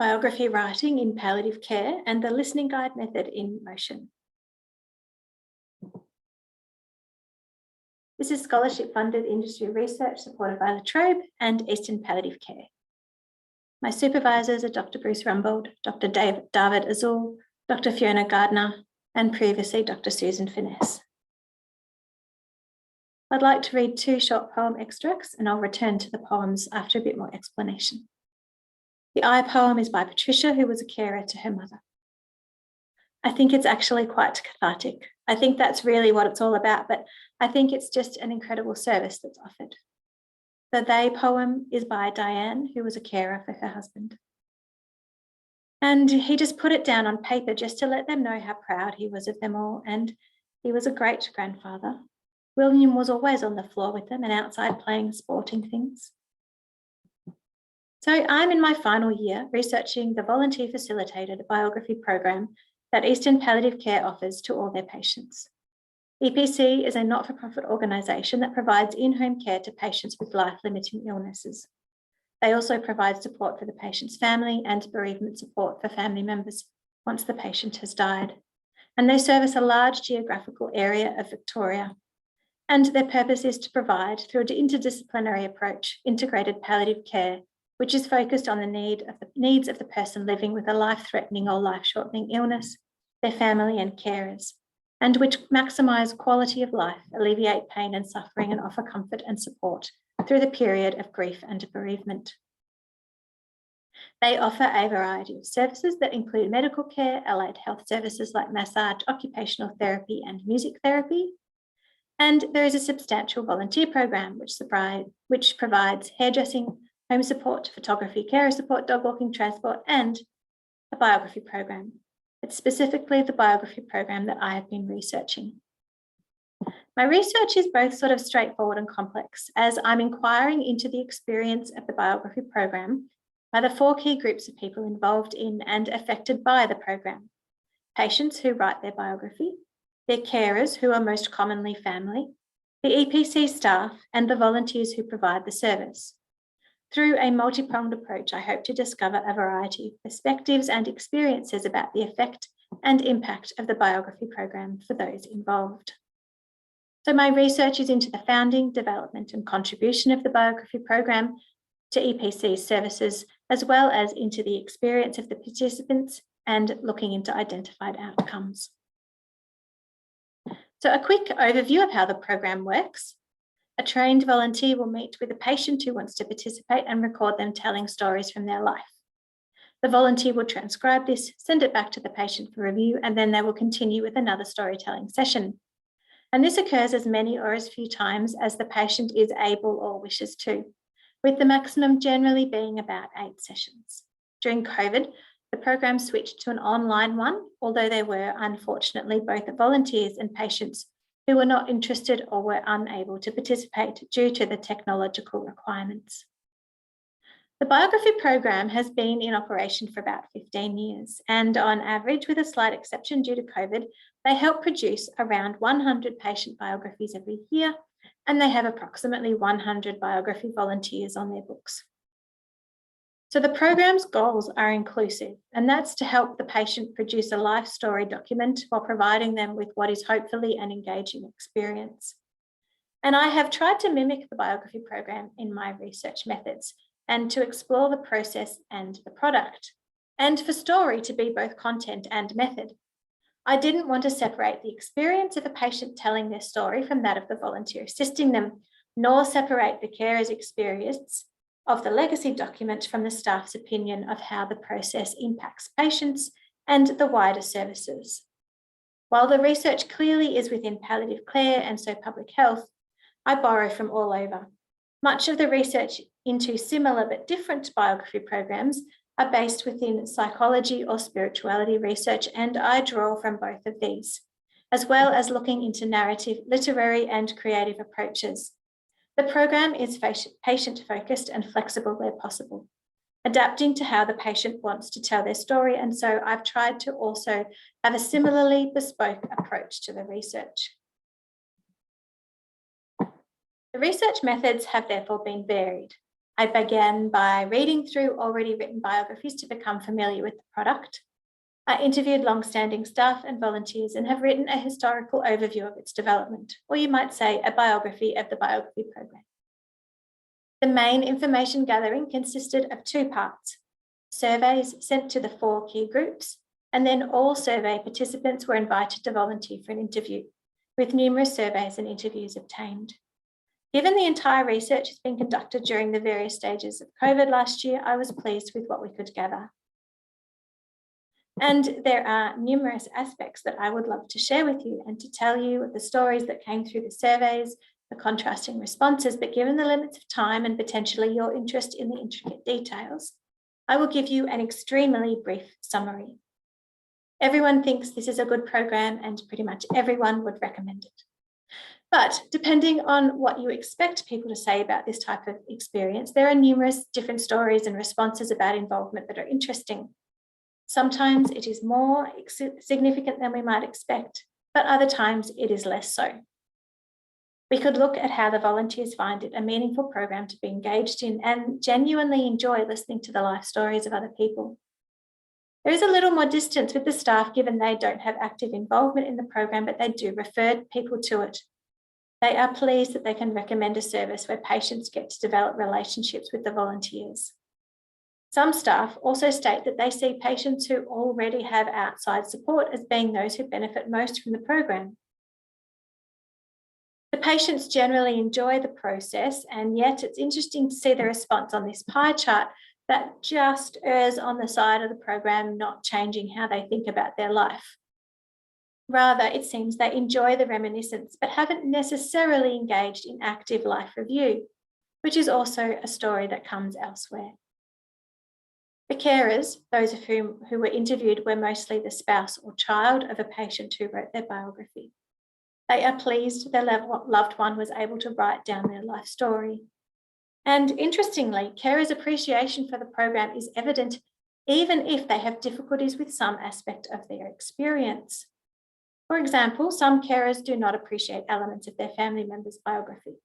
Biography writing in palliative care and the listening guide method in motion. This is scholarship-funded industry research supported by La Trobe and Eastern Palliative Care. My supervisors are Dr. Bruce Rumbold, Dr. David Azul, Dr. Fiona Gardner, and previously Dr. Susan Finesse. I'd like to read 2 short poem extracts, and I'll return to the poems after a bit more explanation. The I poem is by Patricia, who was a carer to her mother. I think it's actually quite cathartic. I think that's really what it's all about, but I think it's just an incredible service that's offered. The They poem is by Diane, who was a carer for her husband. And he just put it down on paper just to let them know how proud he was of them all, and he was a great grandfather. William was always on the floor with them and outside playing sporting things. So I'm in my final year researching the volunteer-facilitated biography program that Eastern Palliative Care offers to all their patients. EPC is a not-for-profit organisation that provides in-home care to patients with life-limiting illnesses. They also provide support for the patient's family and bereavement support for family members once the patient has died. And they service a large geographical area of Victoria. And their purpose is to provide, through an interdisciplinary approach, integrated palliative care, which is focused on the needs of the person living with a life-threatening or life-shortening illness, their family and carers, and which maximise quality of life, alleviate pain and suffering, and offer comfort and support through the period of grief and bereavement. They offer a variety of services that include medical care, allied health services like massage, occupational therapy, and music therapy. And there is a substantial volunteer program which provides hairdressing, home support, photography, carer support, dog walking, transport, and a biography program. It's specifically the biography program that I have been researching. My research is both sort of straightforward and complex, as I'm inquiring into the experience of the biography program by the 4 key groups of people involved in and affected by the program: patients who write their biography, their carers, who are most commonly family, the EPC staff, and the volunteers who provide the service. Through a multi-pronged approach, I hope to discover a variety of perspectives and experiences about the effect and impact of the biography program for those involved. So my research is into the founding, development, and contribution of the biography program to EPC's services, as well as into the experience of the participants and looking into identified outcomes. So a quick overview of how the program works. A trained volunteer will meet with a patient who wants to participate and record them telling stories from their life. The volunteer will transcribe this, send it back to the patient for review, and then they will continue with another storytelling session. And this occurs as many or as few times as the patient is able or wishes to, with the maximum generally being about 8 sessions. During COVID, the program switched to an online one, although there were, unfortunately, both volunteers and patients who were not interested or were unable to participate due to the technological requirements. The biography program has been in operation for about 15 years, and on average, with a slight exception due to COVID, they help produce around 100 patient biographies every year, and they have approximately 100 biography volunteers on their books. So the program's goals are inclusive, and that's to help the patient produce a life story document while providing them with what is hopefully an engaging experience. And I have tried to mimic the biography program in my research methods and to explore the process and the product, and for story to be both content and method. I didn't want to separate the experience of a patient telling their story from that of the volunteer assisting them, nor separate the carer's experience of the legacy document from the staff's opinion of how the process impacts patients and the wider services. While the research clearly is within palliative care and so public health, I borrow from all over. Much of the research into similar but different biography programs are based within psychology or spirituality research, and I draw from both of these, as well as looking into narrative, literary, and creative approaches. The program is patient-focused and flexible where possible, adapting to how the patient wants to tell their story, and so I've tried to also have a similarly bespoke approach to the research. The research methods have therefore been varied. I began by reading through already written biographies to become familiar with the product. I interviewed long-standing staff and volunteers and have written a historical overview of its development, or you might say a biography of the biography program. The main information gathering consisted of 2 parts: surveys sent to the 4 key groups, and then all survey participants were invited to volunteer for an interview, with numerous surveys and interviews obtained. Given the entire research has been conducted during the various stages of COVID last year, I was pleased with what we could gather. And there are numerous aspects that I would love to share with you and to tell you the stories that came through the surveys, the contrasting responses, but given the limits of time and potentially your interest in the intricate details, I will give you an extremely brief summary. Everyone thinks this is a good program and pretty much everyone would recommend it. But depending on what you expect people to say about this type of experience, there are numerous different stories and responses about involvement that are interesting. Sometimes it is more significant than we might expect, but other times it is less so. We could look at how the volunteers find it a meaningful program to be engaged in and genuinely enjoy listening to the life stories of other people. There is a little more distance with the staff given they don't have active involvement in the program, but they do refer people to it. They are pleased that they can recommend a service where patients get to develop relationships with the volunteers. Some staff also state that they see patients who already have outside support as being those who benefit most from the program. The patients generally enjoy the process, and yet it's interesting to see the response on this pie chart that just errs on the side of the program not changing how they think about their life. Rather, it seems they enjoy the reminiscence but haven't necessarily engaged in active life review, which is also a story that comes elsewhere. The carers, those of whom who were interviewed, were mostly the spouse or child of a patient who wrote their biography. They are pleased their loved one was able to write down their life story. And interestingly, carers' appreciation for the program is evident even if they have difficulties with some aspect of their experience. For example, some carers do not appreciate elements of their family member's biography.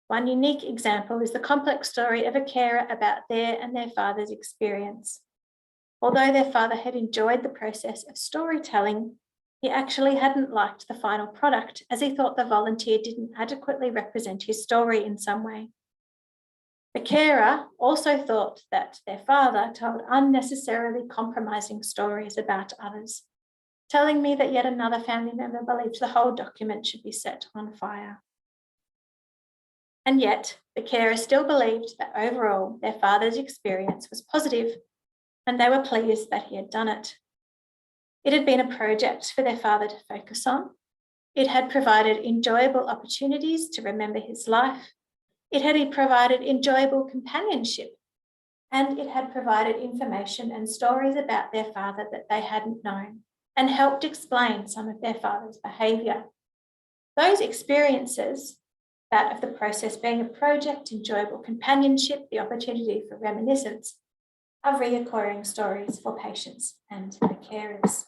One unique example is the complex story of a carer about their and their father's experience. Although their father had enjoyed the process of storytelling, he actually hadn't liked the final product as he thought the volunteer didn't adequately represent his story in some way. The carer also thought that their father told unnecessarily compromising stories about others, telling me that yet another family member believed the whole document should be set on fire. And yet, the carer still believed that overall their father's experience was positive, and they were pleased that he had done it. It had been a project for their father to focus on. It had provided enjoyable opportunities to remember his life. It had provided enjoyable companionship, and it had provided information and stories about their father that they hadn't known, and helped explain some of their father's behaviour. Those experiences, that of the process being a project, enjoyable companionship, the opportunity for reminiscence, are reoccurring stories for patients and their carers.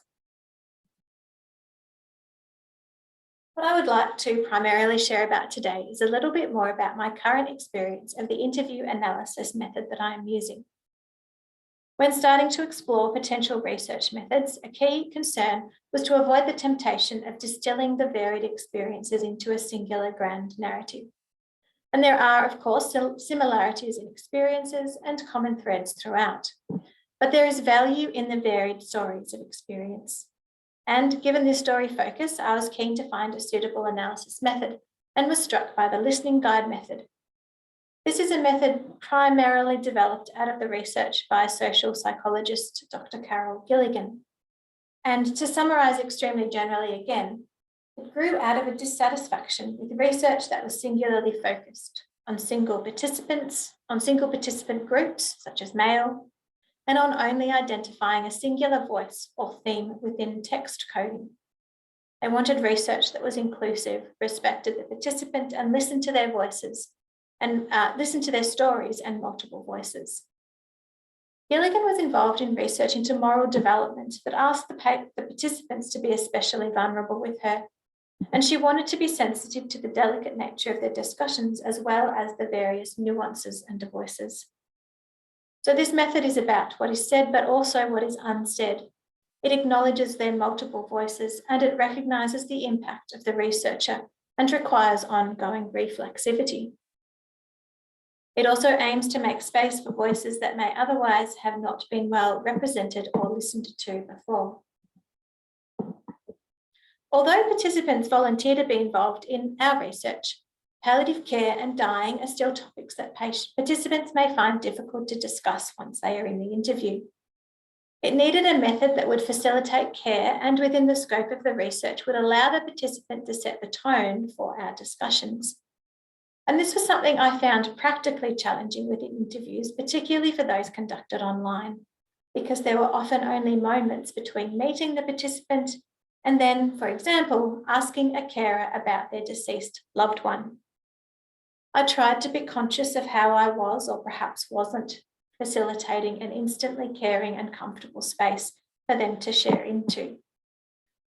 What I would like to primarily share about today is a little bit more about my current experience of the interview analysis method that I am using. When starting to explore potential research methods, a key concern was to avoid the temptation of distilling the varied experiences into a singular grand narrative. And there are, of course, similarities in experiences and common threads throughout, but there is value in the varied stories of experience. And given this story focus, I was keen to find a suitable analysis method and was struck by the listening guide method. This is a method primarily developed out of the research by social psychologist Dr. Carol Gilligan. And to summarise extremely generally again, it grew out of a dissatisfaction with research that was singularly focused on single participant groups, such as male, and on only identifying a singular voice or theme within text coding. They wanted research that was inclusive, respected the participant, and listened to their voices, and listen to their stories and multiple voices. Gilligan was involved in research into moral development that asked the participants to be especially vulnerable with her, and she wanted to be sensitive to the delicate nature of their discussions as well as the various nuances and voices. So this method is about what is said, but also what is unsaid. It acknowledges their multiple voices and it recognises the impact of the researcher and requires ongoing reflexivity. It also aims to make space for voices that may otherwise have not been well represented or listened to before. Although participants volunteer to be involved in our research, palliative care and dying are still topics that participants may find difficult to discuss once they are in the interview. It needed a method that would facilitate care and within the scope of the research would allow the participant to set the tone for our discussions. And this was something I found practically challenging with interviews, particularly for those conducted online, because there were often only moments between meeting the participant and then, for example, asking a carer about their deceased loved one. I tried to be conscious of how I was, or perhaps wasn't, facilitating an instantly caring and comfortable space for them to share into.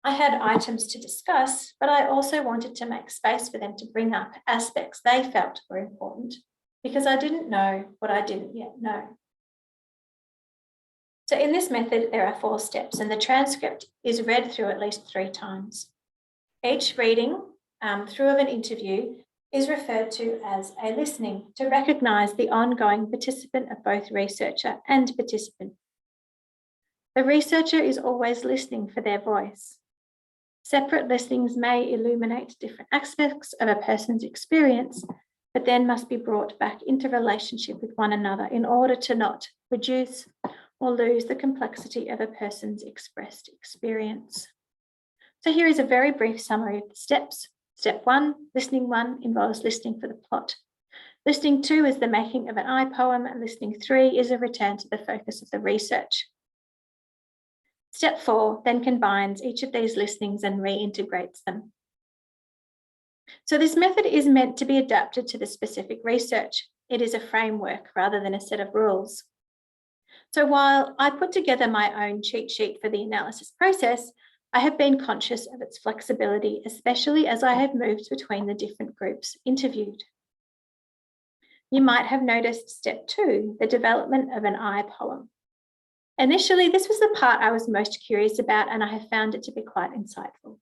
I had items to discuss, but I also wanted to make space for them to bring up aspects they felt were important because I didn't know what I didn't yet know. So in this method, there are 4 steps and the transcript is read through at least 3 times. Each reading through of an interview is referred to as a listening to recognise the ongoing participant of both researcher and participant. The researcher is always listening for their voice. Separate listenings may illuminate different aspects of a person's experience, but then must be brought back into relationship with one another in order to not reduce or lose the complexity of a person's expressed experience. So here is a very brief summary of the steps. Step 1, listening 1, involves listening for the plot. Listening 2 is the making of an I poem, and listening 3 is a return to the focus of the research. Step 4 then combines each of these listenings and reintegrates them. So this method is meant to be adapted to the specific research. It is a framework rather than a set of rules. So while I put together my own cheat sheet for the analysis process, I have been conscious of its flexibility, especially as I have moved between the different groups interviewed. You might have noticed step 2, the development of an I poem. Initially, this was the part I was most curious about, and I have found it to be quite insightful.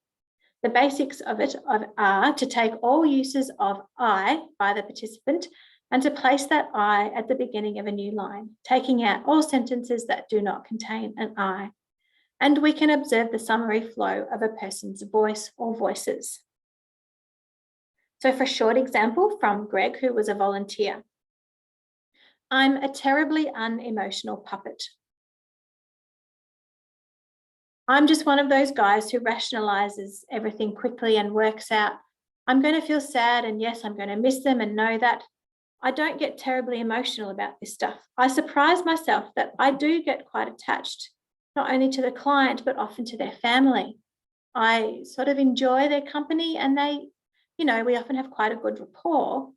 The basics of it are to take all uses of I by the participant and to place that I at the beginning of a new line, taking out all sentences that do not contain an I. And we can observe the summary flow of a person's voice or voices. So for a short example from Greg, who was a volunteer, I'm a terribly unemotional puppet. I'm just one of those guys who rationalizes everything quickly and works out, I'm going to feel sad and yes, I'm going to miss them and know that. I don't get terribly emotional about this stuff. I surprise myself that I do get quite attached, not only to the client, but often to their family. I sort of enjoy their company and they, we often have quite a good rapport.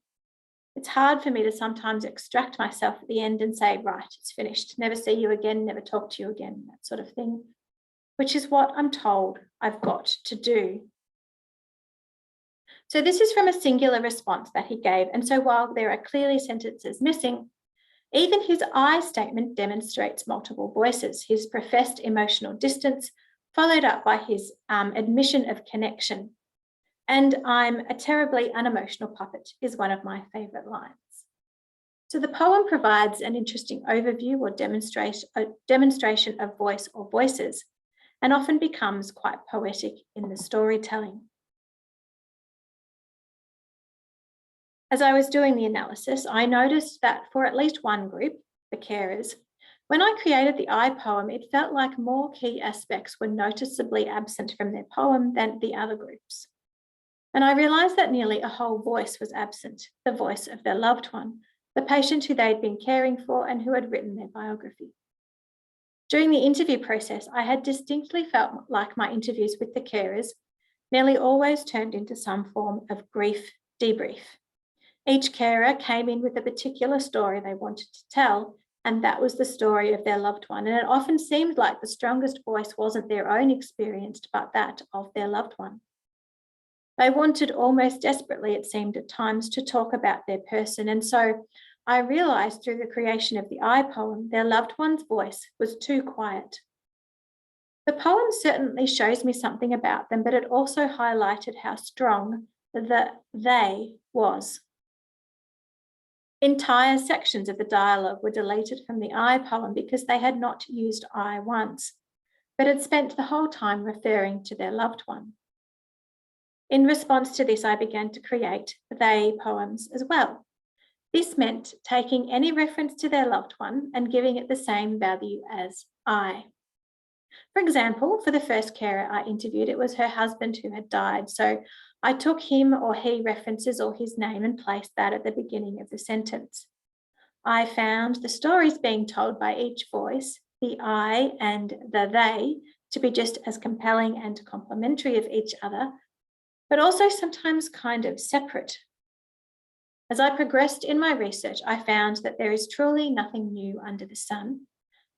It's hard for me to sometimes extract myself at the end and say, right, it's finished. Never see you again, never talk to you again, that sort of thing, which is what I'm told I've got to do. So this is from a singular response that he gave. And so while there are clearly sentences missing, even his I statement demonstrates multiple voices, his professed emotional distance, followed up by his admission of connection. And I'm a terribly unemotional puppet is one of my favourite lines. So the poem provides an interesting overview or demonstration of voice or voices, and often becomes quite poetic in the storytelling. As I was doing the analysis, I noticed that for at least one group, the carers, when I created the I poem, it felt like more key aspects were noticeably absent from their poem than the other groups. And I realised that nearly a whole voice was absent, the voice of their loved one, the patient who they'd been caring for and who had written their biography. During the interview process, I had distinctly felt like my interviews with the carers nearly always turned into some form of grief debrief. Each carer came in with a particular story they wanted to tell, and that was the story of their loved one. And it often seemed like the strongest voice wasn't their own experience, but that of their loved one. They wanted almost desperately, it seemed at times, to talk about their person. And so I realised through the creation of the I poem, their loved one's voice was too quiet. The poem certainly shows me something about them, but it also highlighted how strong the they was. Entire sections of the dialogue were deleted from the I poem because they had not used I once, but had spent the whole time referring to their loved one. In response to this, I began to create they poems as well. This meant taking any reference to their loved one and giving it the same value as I. For example, for the first carer I interviewed, it was her husband who had died. So I took him or he references or his name and placed that at the beginning of the sentence. I found the stories being told by each voice, the I and the they, to be just as compelling and complementary of each other, but also sometimes kind of separate. As I progressed in my research, I found that there is truly nothing new under the sun,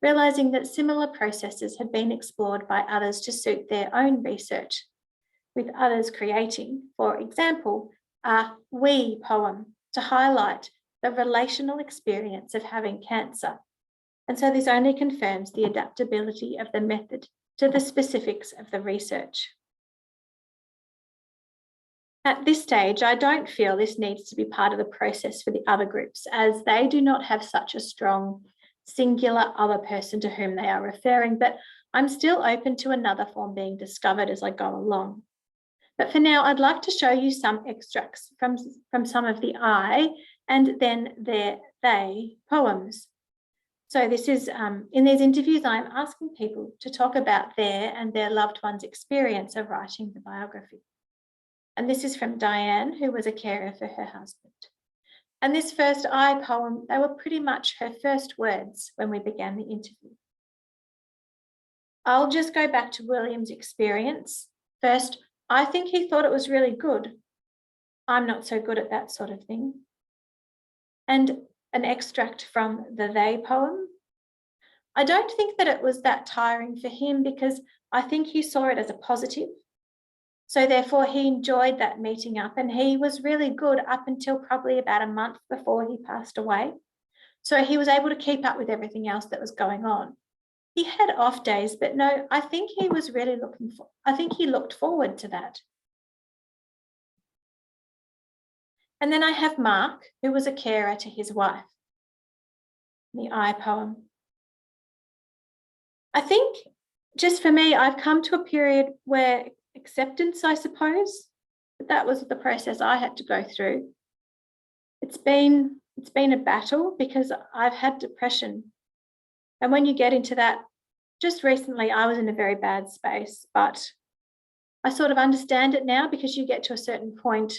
realizing that similar processes had been explored by others to suit their own research, with others creating, for example, a we poem to highlight the relational experience of having cancer. And so this only confirms the adaptability of the method to the specifics of the research. At this stage, I don't feel this needs to be part of the process for the other groups, as they do not have such a strong singular other person to whom they are referring, but I'm still open to another form being discovered as I go along. But for now, I'd like to show you some extracts from some of the I and then their they poems. So this is, in these interviews, I'm asking people to talk about their and their loved one's experience of writing the biography. And this is from Diane, who was a carer for her husband. And this first I poem, they were pretty much her first words when we began the interview. I'll just go back to William's experience. First, I think he thought it was really good. I'm not so good at that sort of thing. And an extract from the they poem. I don't think that it was that tiring for him because I think he saw it as a positive. So therefore he enjoyed that meeting up and he was really good up until probably about a month before he passed away. So he was able to keep up with everything else that was going on. He had off days, but no, I think he was really he looked forward to that. And then I have Mark, who was a carer to his wife. The I poem. I think just for me, I've come to a period where acceptance, I suppose, but that was the process I had to go through. It's been a battle because I've had depression. And when you get into that, just recently I was in a very bad space, but I sort of understand it now because you get to a certain point.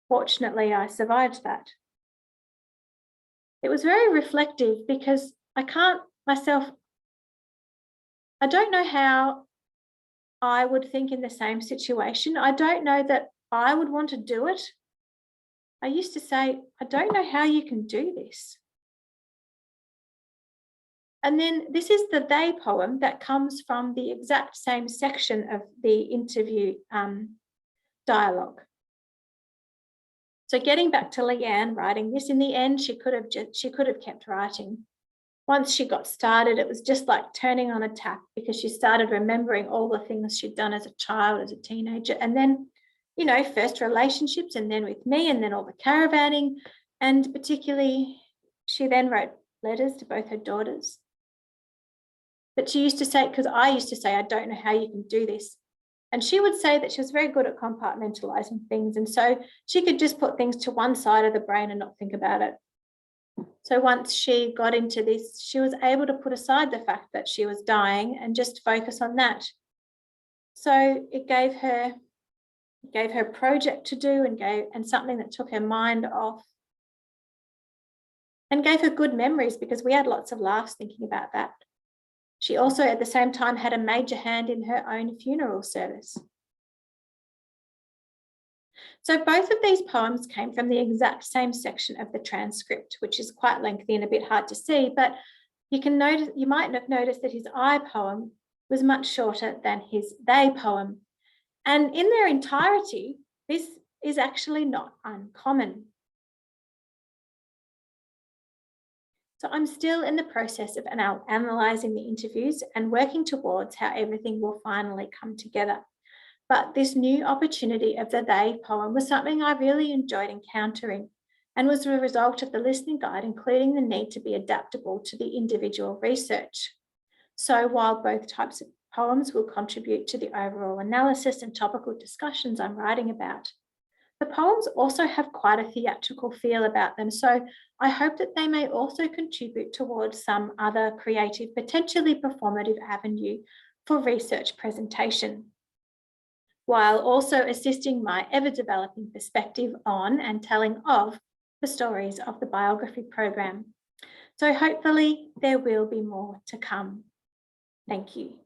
Fortunately, I survived that. It was very reflective because I don't know how I would think in the same situation. I don't know that I would want to do it. I used to say, I don't know how you can do this. And then this is the they poem that comes from the exact same section of the interview dialogue. So getting back to Leanne writing this, in the end, she could have kept writing. Once she got started, it was just like turning on a tap because she started remembering all the things she'd done as a child, as a teenager, and then, first relationships and then with me and then all the caravanning. And particularly, she then wrote letters to both her daughters. But she used to say, because I used to say, I don't know how you can do this. And she would say that she was very good at compartmentalizing things. And so she could just put things to one side of the brain and not think about it. So once she got into this, she was able to put aside the fact that she was dying and just focus on that. So it gave her a project to do and something that took her mind off and gave her good memories because we had lots of laughs thinking about that. She also at the same time had a major hand in her own funeral service. So both of these poems came from the exact same section of the transcript, which is quite lengthy and a bit hard to see, but you might have noticed that his I poem was much shorter than his they poem. And in their entirety, this is actually not uncommon. So I'm still in the process of analysing the interviews and working towards how everything will finally come together. But this new opportunity of the They poem was something I really enjoyed encountering and was a result of the listening guide, including the need to be adaptable to the individual research. So while both types of poems will contribute to the overall analysis and topical discussions I'm writing about, the poems also have quite a theatrical feel about them, so I hope that they may also contribute towards some other creative, potentially performative avenue for research presentation, while also assisting my ever-developing perspective on and telling of the stories of the biography program. So hopefully there will be more to come. Thank you.